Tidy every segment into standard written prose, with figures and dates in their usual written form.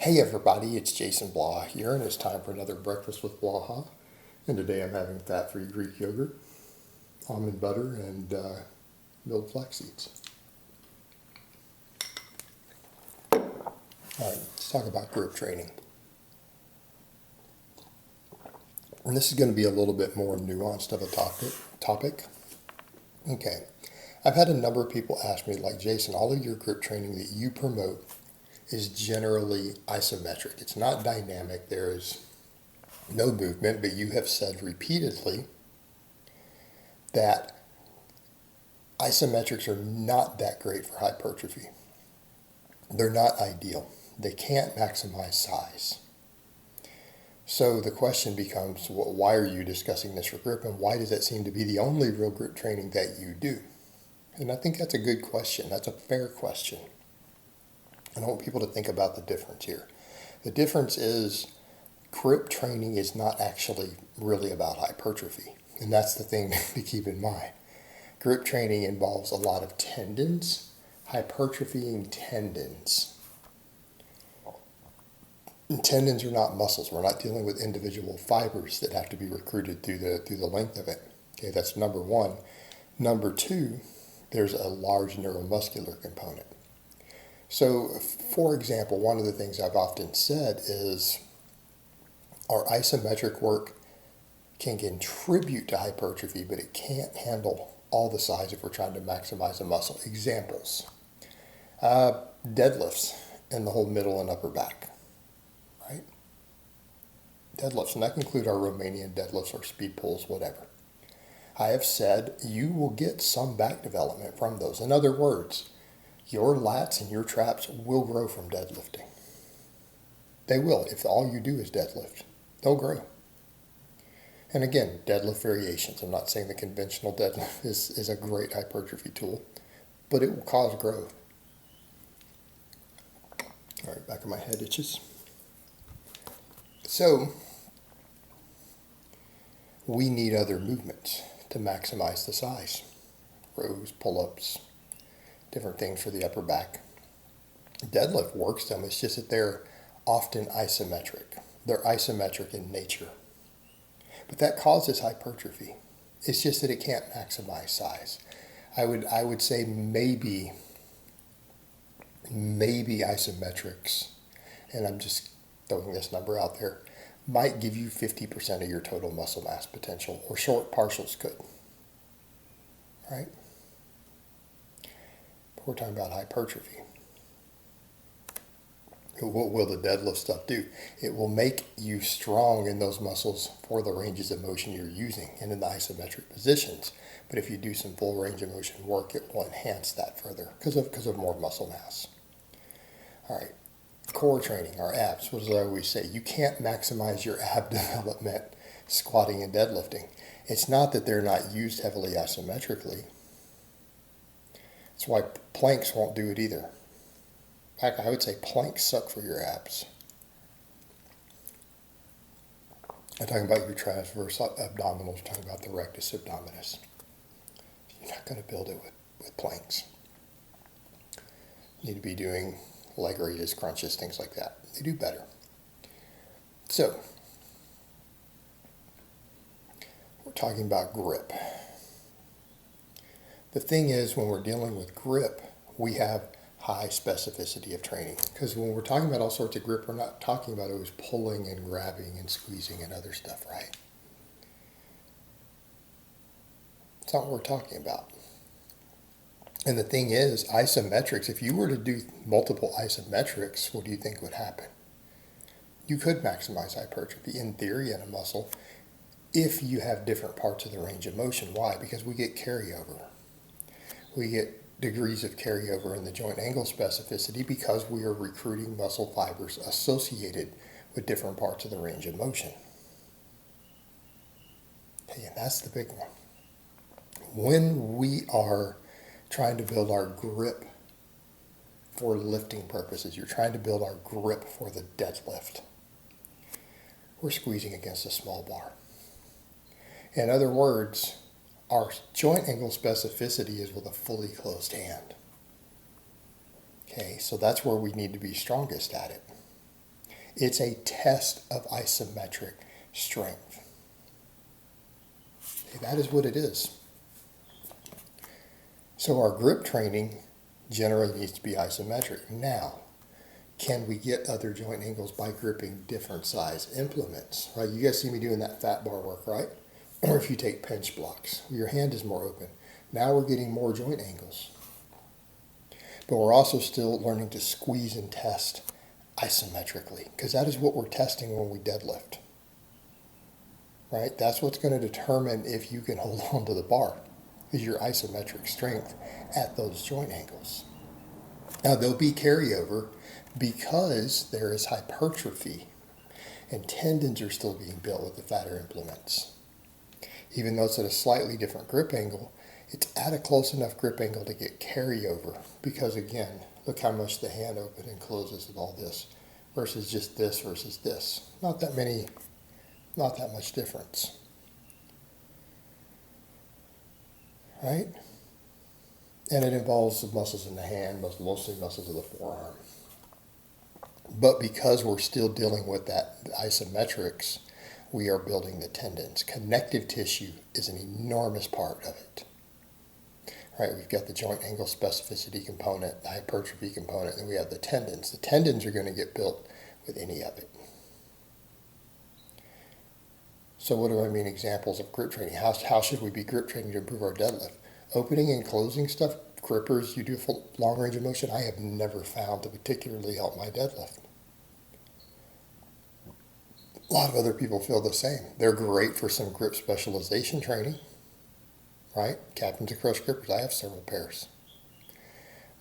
Hey everybody, it's Jason Blaha here, and it's time for another Breakfast with Blaha. And today I'm having fat-free Greek yogurt, almond butter, and milled flax seeds. All right, let's talk about grip training. And this is going to be a little bit more nuanced of a topic. Okay, I've had a number of people ask me, like, Jason, all of your grip training that you promote is generally isometric. It's not dynamic. There is no movement, but you have said repeatedly that isometrics are not that great for hypertrophy. They're not ideal. They can't maximize size. So the question becomes, well, why are you discussing this for grip, and why does that seem to be the only real grip training that you do? And I think that's a good question. That's a fair question. And I want people to think about the difference here. The difference is grip training is not actually really about hypertrophy. And that's the thing to keep in mind. Grip training involves a lot of tendons, hypertrophying tendons. And tendons are not muscles. We're not dealing with individual fibers that have to be recruited through the length of it. Okay, that's number one. Number two, there's a large neuromuscular component. So, for example, one of the things I've often said is our isometric work can contribute to hypertrophy, but it can't handle all the size if we're trying to maximize a muscle. Examples, deadlifts in the whole middle and upper back, right? Deadlifts, and that can include our Romanian deadlifts or speed pulls, whatever. I have said you will get some back development from those. In other words, your lats and your traps will grow from deadlifting. They will. If all you do is deadlift, they'll grow. And again, deadlift variations. I'm not saying the conventional deadlift is a great hypertrophy tool, but it will cause growth. All right, back of my head itches. So, we need other movements to maximize the size. Rows, pull-ups, different things for the upper back. Deadlift works them, it's just that they're often isometric. They're isometric in nature. But that causes hypertrophy. It's just that it can't maximize size. I would say maybe isometrics, and I'm just throwing this number out there, might give you 50% of your total muscle mass potential, or short partials could. Right? We're talking about hypertrophy. What will the deadlift stuff do? It will make you strong in those muscles for the ranges of motion you're using and in the isometric positions. But if you do some full range of motion work, it will enhance that further because of more muscle mass. All right, core training, our abs. What does I always say? You can't maximize your ab development squatting and deadlifting. It's not that they're not used heavily isometrically. That's why planks won't do it either. In fact, I would say planks suck for your abs. I'm talking about your transverse abdominals, I'm talking about the rectus abdominis. You're not going to build it with planks. You need to be doing leg raises, crunches, things like that. They do better. So, we're talking about grip. The thing is, when we're dealing with grip, we have high specificity of training. Because when we're talking about all sorts of grip, we're not talking about always pulling and grabbing and squeezing and other stuff, right? It's not what we're talking about. And the thing is, isometrics, if you were to do multiple isometrics, what do you think would happen? You could maximize hypertrophy in theory in a muscle if you have different parts of the range of motion. Why? Because we get carryover. We get degrees of carryover in the joint angle specificity because we are recruiting muscle fibers associated with different parts of the range of motion. Okay, and that's the big one. When we are trying to build our grip for lifting purposes, you're trying to build our grip for the deadlift, we're squeezing against a small bar. In other words, our joint angle specificity is with a fully closed hand. Okay, so that's where we need to be strongest at it. It's a test of isometric strength. Okay, that is what it is. So our grip training generally needs to be isometric. Now, can we get other joint angles by gripping different size implements? Right? You guys see me doing that fat bar work, right? Or if you take pinch blocks, your hand is more open. Now we're getting more joint angles. But we're also still learning to squeeze and test isometrically, because that is what we're testing when we deadlift. Right? That's what's going to determine if you can hold on to the bar, is your isometric strength at those joint angles. Now there'll be carryover because there is hypertrophy and tendons are still being built with the fatter implements. Even though it's at a slightly different grip angle, it's at a close enough grip angle to get carryover, because again, look how much the hand opens and closes with all this versus just this versus this. Not that much difference. Right? And it involves the muscles in the hand, mostly muscles of the forearm. But because we're still dealing with that isometrics, we are building the tendons. Connective tissue is an enormous part of it. Right, we've got the joint angle specificity component, the hypertrophy component, and we have the tendons. The tendons are going to get built with any of it. So what do I mean examples of grip training? How should we be grip training to improve our deadlift? Opening and closing stuff, grippers you do for long range of motion, I have never found to particularly help my deadlift. A lot of other people feel the same. They're great for some grip specialization training. Right? Captains of Crush grippers, I have several pairs.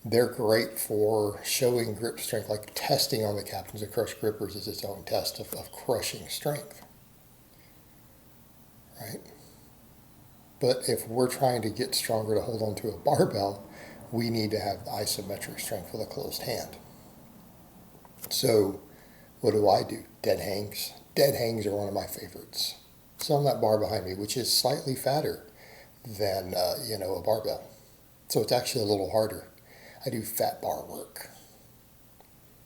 They're great for showing grip strength, like testing on the Captains of Crush grippers is its own test of crushing strength. Right? But if we're trying to get stronger to hold onto a barbell, we need to have the isometric strength with a closed hand. So what do? Dead hangs. Dead hangs are one of my favorites. It's on that bar behind me, which is slightly fatter than a barbell. So it's actually a little harder. I do fat bar work.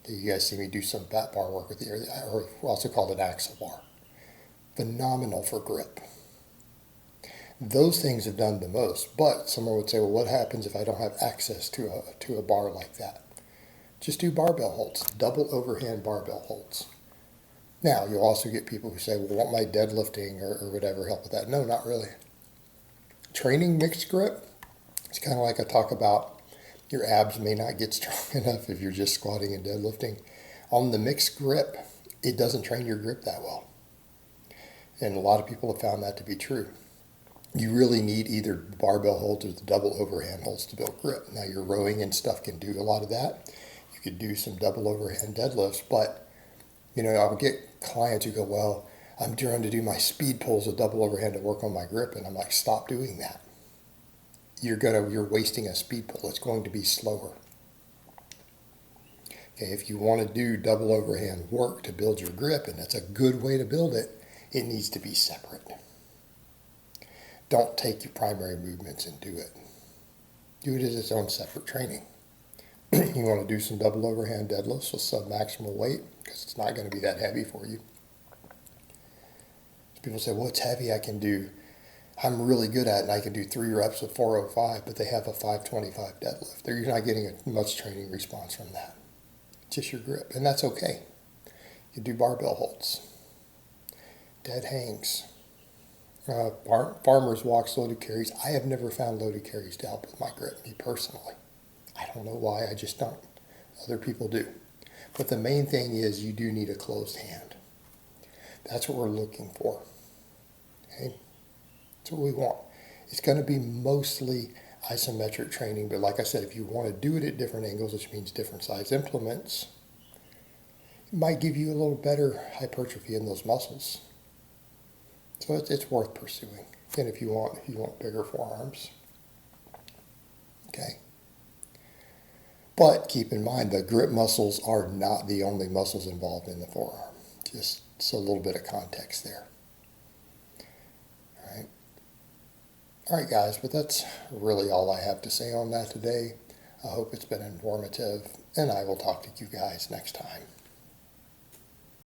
You guys see me do some fat bar work with the, or also called an axle bar. Phenomenal for grip. Those things have done the most, but someone would say, well, what happens if I don't have access to a bar like that? Just do barbell holds, double overhand barbell holds. Now, you'll also get people who say, well, won't my deadlifting or whatever help with that? No, not really. Training mixed grip, it's kind of like I talk about your abs may not get strong enough if you're just squatting and deadlifting. On the mixed grip, it doesn't train your grip that well. And a lot of people have found that to be true. You really need either barbell holds or the double overhand holds to build grip. Now your rowing and stuff can do a lot of that. You could do some double overhand deadlifts, but I'll get clients who go, well, I'm trying to do my speed pulls with double overhand to work on my grip. And I'm like, stop doing that. You're wasting a speed pull. It's going to be slower. Okay, if you want to do double overhand work to build your grip, and that's a good way to build it, it needs to be separate. Don't take your primary movements and do it. Do it as its own separate training. You want to do some double overhand deadlifts with sub-maximal weight, because it's not going to be that heavy for you. People say, well, it's heavy, I'm really good at it, and I can do 3 reps with 405, but they have a 525 deadlift. You're not getting much training response from that. Just your grip, and that's okay. You do barbell holds, dead hangs, farmer's walks, loaded carries. I have never found loaded carries to help with my grip, me personally. I don't know why, I just don't. Other people do. But the main thing is you do need a closed hand. That's what we're looking for. Okay? That's what we want. It's going to be mostly isometric training, but like I said, if you want to do it at different angles, which means different size implements, it might give you a little better hypertrophy in those muscles. So it's worth pursuing. And if you want bigger forearms. Okay. But keep in mind, the grip muscles are not the only muscles involved in the forearm. Just a little bit of context there. All right, guys, but that's really all I have to say on that today. I hope it's been informative, and I will talk to you guys next time.